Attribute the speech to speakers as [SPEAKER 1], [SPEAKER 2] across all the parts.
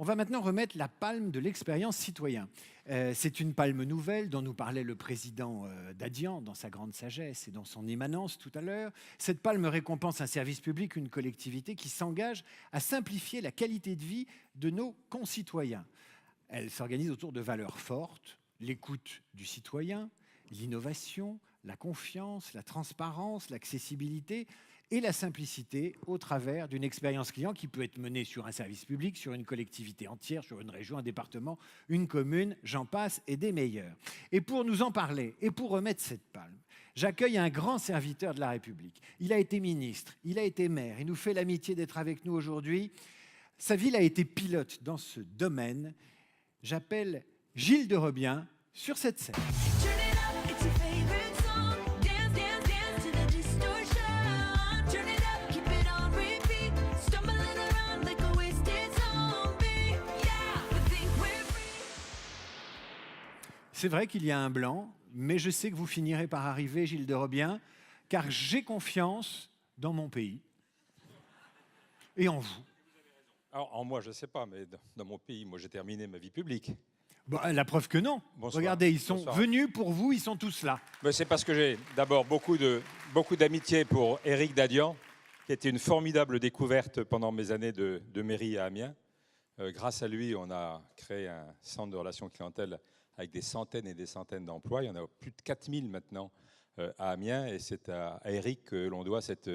[SPEAKER 1] On va maintenant remettre la palme de l'expérience citoyen. C'est une palme nouvelle dont nous parlait le président Dadian dans sa grande sagesse et dans son immanence tout à l'heure. Cette palme récompense un service public, une collectivité qui s'engage à simplifier la qualité de vie de nos concitoyens. Elle s'organise autour de valeurs fortes, l'écoute du citoyen, l'innovation, la confiance, la transparence, l'accessibilité et la simplicité au travers d'une expérience client qui peut être menée sur un service public, sur une collectivité entière, sur une région, un département, une commune, j'en passe, et des meilleurs. Et pour nous en parler et pour remettre cette palme, j'accueille un grand serviteur de la République. Il a été ministre, il a été maire, il nous fait l'amitié d'être avec nous aujourd'hui. Sa ville a été pilote dans ce domaine. J'appelle Gilles de Rebien sur cette scène. C'est vrai qu'il y a un blanc, mais je sais que vous finirez par arriver, Gilles de Rebien, car j'ai confiance dans mon pays et en vous.
[SPEAKER 2] Alors, en moi, je ne sais pas, mais dans mon pays, moi, j'ai terminé ma vie publique.
[SPEAKER 1] Bon, la preuve que non.
[SPEAKER 2] Bonsoir.
[SPEAKER 1] Regardez, ils sont
[SPEAKER 2] Bonsoir.
[SPEAKER 1] venus pour vous, ils sont tous là.
[SPEAKER 2] Mais c'est parce que j'ai d'abord beaucoup d'amitié pour Éric Dadian, qui était une formidable découverte pendant mes années de mairie à Amiens. Grâce à lui, on a créé un centre de relations clientèle avec des centaines et des centaines d'emplois. Il y en a plus de 4000 maintenant à Amiens, et c'est à Éric que l'on doit cette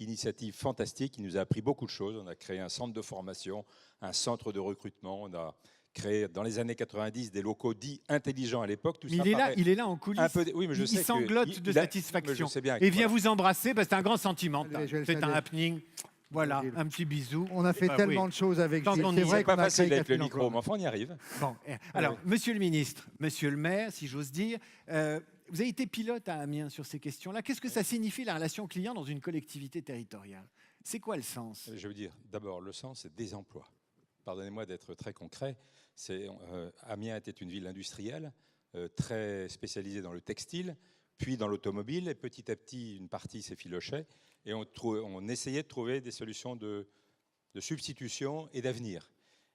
[SPEAKER 2] initiative fantastique qui nous a appris beaucoup de choses. On a créé un centre de formation, un centre de recrutement, on a créé dans les années 90 des locaux dits intelligents à l'époque.
[SPEAKER 1] Il est là en coulisses.
[SPEAKER 2] Oui, mais je sais
[SPEAKER 1] il sanglote de satisfaction.
[SPEAKER 2] Je sais bien
[SPEAKER 1] et vient vous embrasser, parce que c'est un grand sentiment. C'est un
[SPEAKER 3] saluer.
[SPEAKER 1] happening. Voilà, un petit bisou.
[SPEAKER 3] On a fait tellement de choses avec
[SPEAKER 1] Tant
[SPEAKER 3] Gilles.
[SPEAKER 1] qu'on y
[SPEAKER 3] C'est
[SPEAKER 1] est.
[SPEAKER 3] vrai
[SPEAKER 2] C'est pas
[SPEAKER 3] qu'on a
[SPEAKER 2] facile
[SPEAKER 3] créé
[SPEAKER 2] avec le
[SPEAKER 3] 4000
[SPEAKER 2] micro,
[SPEAKER 3] emplois.
[SPEAKER 2] mais enfin on y arrive.
[SPEAKER 1] Bon, alors, monsieur le ministre, monsieur le maire, si j'ose dire, vous avez été pilote à Amiens sur ces questions-là. Qu'est-ce que ça signifie la relation client dans une collectivité territoriale? C'est quoi le sens?
[SPEAKER 2] Je veux dire, d'abord, le sens, c'est des emplois. Pardonnez-moi d'être très concret. Amiens était une ville industrielle, très spécialisée dans le textile, puis dans l'automobile, et petit à petit, une partie s'effilochait, et on essayait de trouver des solutions de substitution et d'avenir.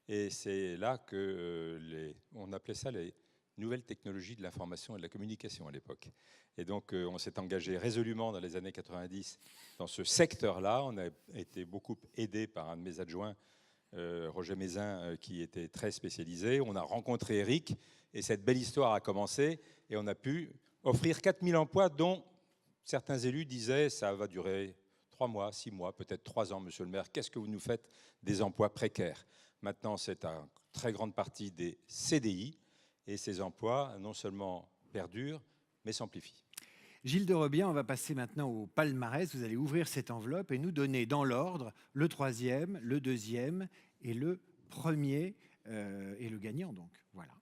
[SPEAKER 2] Et c'est là que on appelait ça les nouvelles technologies de l'information et de la communication à l'époque. Et donc, on s'est engagé résolument dans les années 90 dans ce secteur-là. On a été beaucoup aidé par un de mes adjoints, Roger Mézin, qui était très spécialisé. On a rencontré Éric, et cette belle histoire a commencé, et on a pu offrir 4000 emplois, dont certains élus disaient ça va durer 3 mois, 6 mois, peut-être 3 ans, monsieur le maire. Qu'est-ce que vous nous faites des emplois précaires? Maintenant, c'est en très grande partie des CDI, et ces emplois non seulement perdurent, mais s'amplifient.
[SPEAKER 1] Gilles de Rebien, on va passer maintenant au palmarès. Vous allez ouvrir cette enveloppe et nous donner dans l'ordre le 3e, le 2e et le 1er, et le gagnant donc. Voilà,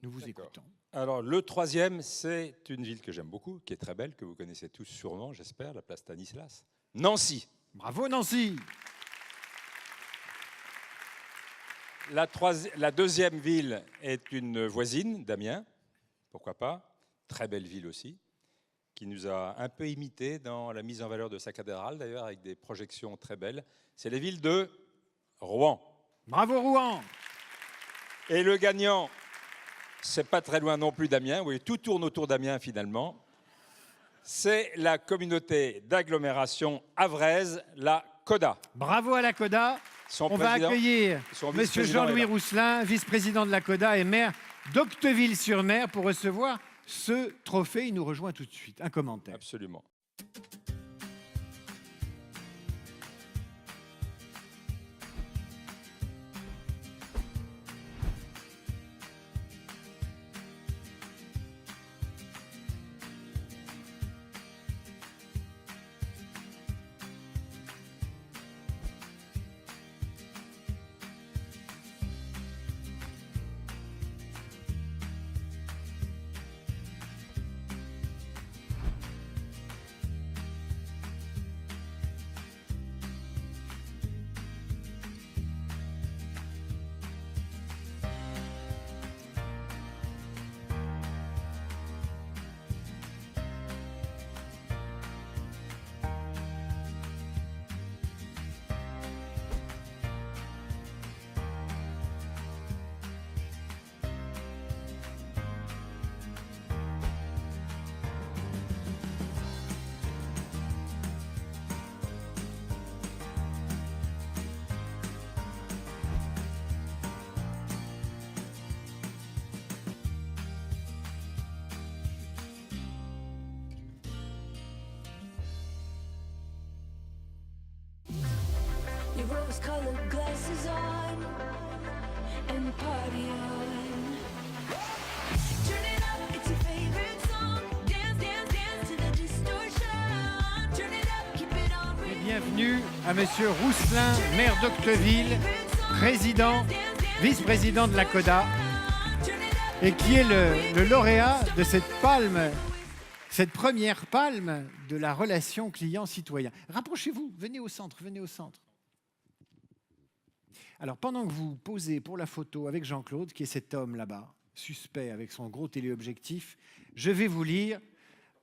[SPEAKER 1] nous vous écoutons.
[SPEAKER 2] Alors, le 3e, c'est une ville que j'aime beaucoup, qui est très belle, que vous connaissez tous sûrement, j'espère, la place Stanislas. Nancy.
[SPEAKER 1] Bravo Nancy.
[SPEAKER 2] La 2e ville est une voisine d'Amiens, pourquoi pas, très belle ville aussi, qui nous a un peu imité dans la mise en valeur de sa cathédrale, d'ailleurs, avec des projections très belles. C'est la ville de Rouen.
[SPEAKER 1] Bravo Rouen.
[SPEAKER 2] Et le gagnant, c'est pas très loin non plus d'Amiens, oui, tout tourne autour d'Amiens finalement. C'est la communauté d'agglomération havraise, la CODA.
[SPEAKER 1] Bravo à la CODA. On va accueillir monsieur Jean-Louis Rousselin, vice-président de la CODA et maire d'Octeville-sur-Mer, pour recevoir ce trophée. Il nous rejoint tout de suite. Un commentaire.
[SPEAKER 2] Absolument.
[SPEAKER 3] rose-colored glasses on and party on. Turn it up, it's your favorite song. Dance, dance, dance to the distortion. Turn it up, keep it on.
[SPEAKER 1] Et bienvenue à Monsieur Rousselin, maire d'Octeville, président, vice-président de la CODA, et qui est le lauréat de cette palme, cette première palme de la relation client-citoyen. Rapprochez-vous, venez au centre, venez au centre. Alors, pendant que vous posez pour la photo avec Jean-Claude, qui est cet homme là-bas, suspect avec son gros téléobjectif, je vais vous lire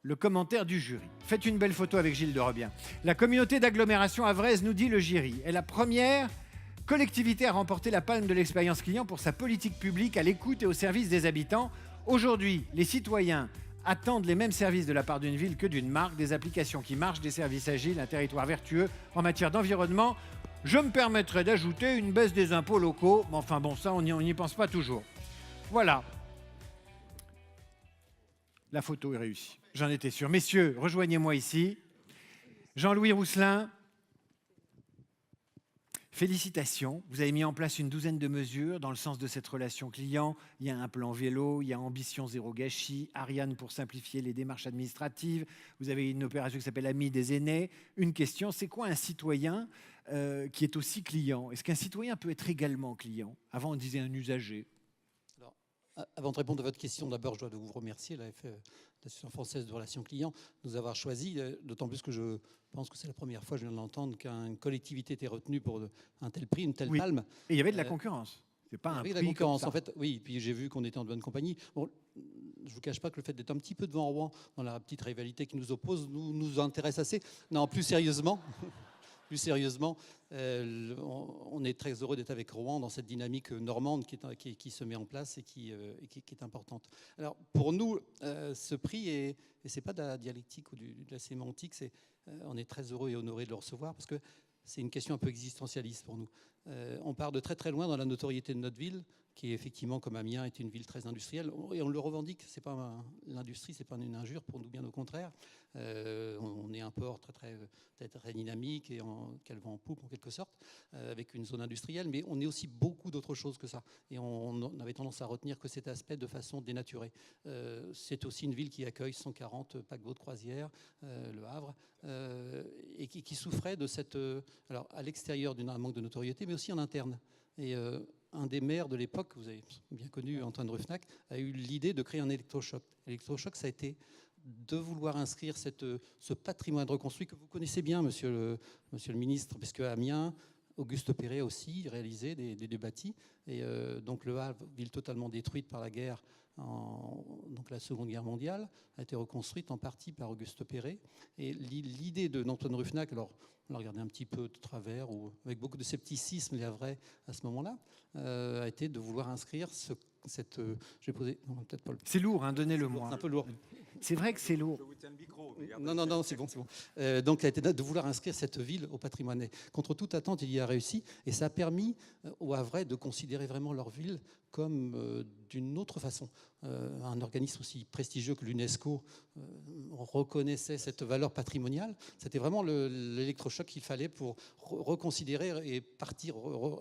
[SPEAKER 1] le commentaire du jury. Faites une belle photo avec Gilles de Robien. La communauté d'agglomération avraise, nous dit le jury, est la première collectivité à remporter la palme de l'expérience client pour sa politique publique à l'écoute et au service des habitants. Aujourd'hui, les citoyens attendent les mêmes services de la part d'une ville que d'une marque, des applications qui marchent, des services agiles, un territoire vertueux en matière d'environnement. Je me permettrai d'ajouter une baisse des impôts locaux. Mais enfin bon, ça, on n'y pense pas toujours. Voilà. La photo est réussie. J'en étais sûr. Messieurs, rejoignez-moi ici. Jean-Louis Rousselin, félicitations. Vous avez mis en place une douzaine de mesures dans le sens de cette relation client. Il y a un plan vélo, il y a Ambition Zéro Gâchis, Ariane pour simplifier les démarches administratives. Vous avez une opération qui s'appelle Amis des aînés. Une question, c'est quoi un citoyen qui est aussi client? Est-ce qu'un citoyen peut être également client? Avant, on disait un usager.
[SPEAKER 4] Alors, avant de répondre à votre question, d'abord, je dois vous remercier, l'Association française de relations clients, de nous avoir choisi, d'autant plus que je pense que c'est la première fois, je viens de l'entendre, qu'une collectivité était retenue pour un tel prix, une telle palme.
[SPEAKER 1] Et il y avait de la concurrence. C'est pas un prix
[SPEAKER 4] la concurrence,
[SPEAKER 1] comme ça.
[SPEAKER 4] en fait, oui. Puis j'ai vu qu'on était en bonne compagnie. Bon, je ne vous cache pas que le fait d'être un petit peu devant Rouen, dans la petite rivalité qui nous oppose, nous intéresse assez. Non, plus sérieusement... Plus sérieusement, on est très heureux d'être avec Rouen dans cette dynamique normande qui se met en place et qui est importante. Alors, pour nous, ce prix, et ce n'est pas de la dialectique ou de la sémantique, on est très heureux et honoré de le recevoir parce que c'est une question un peu existentialiste pour nous. On part de très très loin dans la notoriété de notre ville, qui effectivement, comme Amiens, est une ville très industrielle, et on le revendique. L'industrie, c'est pas une injure pour nous, bien au contraire. On est un port très dynamique et qu'elle va en poupe en quelque sorte, avec une zone industrielle, mais on est aussi beaucoup d'autres choses que ça. Et on avait tendance à retenir que cet aspect de façon dénaturée. C'est aussi une ville qui accueille 140 paquebots de croisière, Le Havre, et qui souffrait de cette, alors à l'extérieur d'un manque de notoriété, mais aussi en interne. Et un des maires de l'époque, vous avez bien connu, Antoine Ruffnac, a eu l'idée de créer un électrochoc. L'électrochoc, ça a été de vouloir inscrire ce patrimoine reconstruit que vous connaissez bien, monsieur le ministre, parce qu'à Amiens, Auguste Perret a aussi réalisé des bâtis. Et donc Le Havre, ville totalement détruite par la guerre, donc la Seconde Guerre mondiale, a été reconstruite en partie par Auguste Perret. Et l'idée d'Antoine Ruffnac, alors on l'a regardé un petit peu de travers, ou avec beaucoup de scepticisme, il est vrai, à ce moment-là, a été de vouloir inscrire cette... je vais poser... Non, peut-être pas le...
[SPEAKER 1] C'est lourd, hein, donnez-le-moi.
[SPEAKER 4] C'est un peu lourd.
[SPEAKER 1] C'est vrai que c'est lourd.
[SPEAKER 2] Je vous tiens le micro.
[SPEAKER 4] Non, c'est bon. Donc, il a été de vouloir inscrire cette ville au patrimoine. Contre toute attente, il y a réussi. Et ça a permis aux Havrais de considérer vraiment leur ville comme d'une autre façon. Un organisme aussi prestigieux que l'UNESCO reconnaissait cette valeur patrimoniale. C'était vraiment l'électrochoc qu'il fallait pour reconsidérer et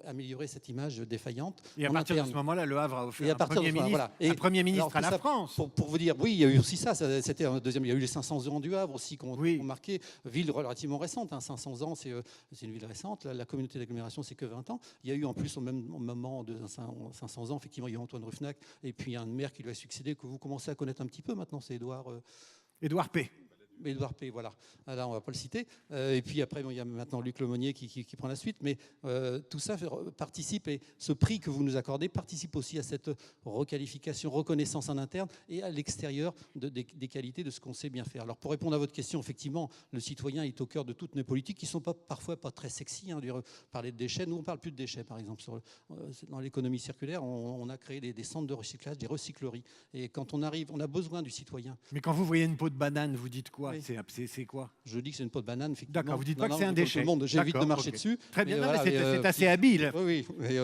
[SPEAKER 4] améliorer cette image défaillante.
[SPEAKER 1] Et à partir de ce moment-là, Le Havre a offert un premier ministre à la France.
[SPEAKER 4] Pour vous dire, oui, il y a eu aussi ça. C'était un deuxième. Il y a eu les 500 ans du Havre aussi qu'on marqué. Ville relativement récente. 500 ans, c'est une ville récente. La communauté d'agglomération, c'est que 20 ans. Il y a eu en plus au même moment de 500 ans, effectivement, il y a eu Antoine Ruffnac et puis un maire qui lui a succédé que vous commencez à connaître un petit peu maintenant, c'est
[SPEAKER 1] Édouard P.
[SPEAKER 4] Édouard P, voilà. Là, on ne va pas le citer. Et puis après, il y a maintenant Luc Lemonnier qui prend la suite. Mais tout ça participe, et ce prix que vous nous accordez participe aussi à cette requalification, reconnaissance en interne et à l'extérieur des qualités de ce qu'on sait bien faire. Alors, pour répondre à votre question, effectivement, le citoyen est au cœur de toutes nos politiques qui ne sont parfois pas très sexy. Parler de déchets, nous, on ne parle plus de déchets, par exemple. Dans l'économie circulaire, on a créé des centres de recyclage, des recycleries. Et quand on arrive, on a besoin du citoyen.
[SPEAKER 1] Mais quand vous voyez une peau de banane, vous dites quoi ? quoi?
[SPEAKER 4] Oui.
[SPEAKER 1] C'est quoi?
[SPEAKER 4] Je dis que c'est une peau de banane, effectivement.
[SPEAKER 1] D'accord, vous dites
[SPEAKER 4] Non,
[SPEAKER 1] pas que
[SPEAKER 4] non,
[SPEAKER 1] c'est un
[SPEAKER 4] pour tout le
[SPEAKER 1] déchet.
[SPEAKER 4] monde, j'évite de
[SPEAKER 1] D'accord,
[SPEAKER 4] marcher
[SPEAKER 1] ok.
[SPEAKER 4] dessus.
[SPEAKER 1] Très bien, non,
[SPEAKER 4] voilà,
[SPEAKER 1] mais c'est
[SPEAKER 4] mais,
[SPEAKER 1] assez habile.
[SPEAKER 4] Oui, oui.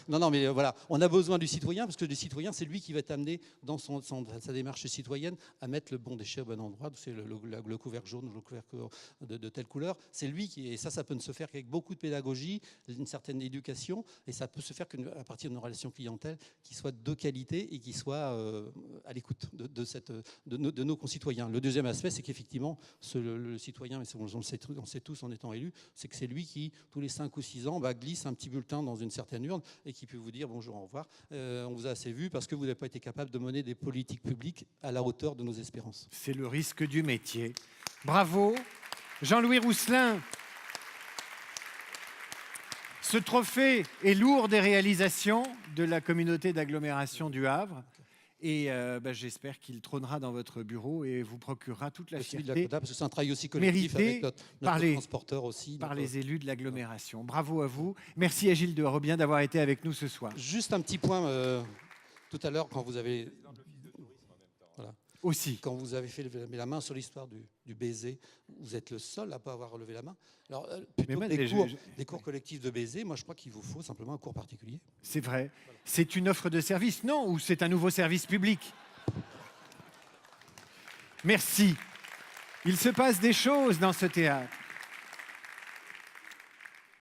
[SPEAKER 4] Non, mais voilà, on a besoin du citoyen parce que le citoyen, c'est lui qui va t'amener dans sa démarche citoyenne à mettre le bon déchet au bon endroit. C'est le couvercle jaune ou le couvercle de telle couleur. C'est lui qui, et ça peut ne se faire qu'avec beaucoup de pédagogie, une certaine éducation, et ça peut se faire qu'à partir d'une relation clientèle qui soit de qualité et qui soit à l'écoute de nos concitoyens. Le deuxième aspect, c'est qu'effectivement, le citoyen, mais on le sait tous en étant élu, c'est que c'est lui qui, tous les 5 ou 6 ans, glisse un petit bulletin dans une certaine urne et qui peut vous dire bonjour, au revoir, on vous a assez vu parce que vous n'avez pas été capable de mener des politiques publiques à la hauteur de nos espérances.
[SPEAKER 1] C'est le risque du métier. Bravo. Jean-Louis Rousselin. Ce trophée est lourd des réalisations de la communauté d'agglomération du Havre. Et j'espère qu'il trônera dans votre bureau et vous procurera toute la
[SPEAKER 4] Celui de
[SPEAKER 1] fierté
[SPEAKER 4] parce que c'est un travail aussi collectif
[SPEAKER 1] mérité
[SPEAKER 4] avec notre
[SPEAKER 1] par les-
[SPEAKER 4] transporteur aussi.
[SPEAKER 1] par
[SPEAKER 4] notre-
[SPEAKER 1] les élus de l'agglomération. Bravo à vous. Merci à Gilles de Robien d'avoir été avec nous ce soir.
[SPEAKER 4] Juste un petit point, tout à l'heure, quand vous avez
[SPEAKER 1] Aussi.
[SPEAKER 4] Quand vous avez fait lever la main sur l'histoire du baiser, vous êtes le seul à ne pas avoir relevé la main. Alors, plutôt
[SPEAKER 1] moi,
[SPEAKER 4] que des
[SPEAKER 1] je-
[SPEAKER 4] cours collectifs de baiser, moi je crois qu'il vous faut simplement un cours particulier.
[SPEAKER 1] C'est vrai. C'est une offre de service, non? Ou c'est un nouveau service public? Merci. Il se passe des choses dans ce théâtre.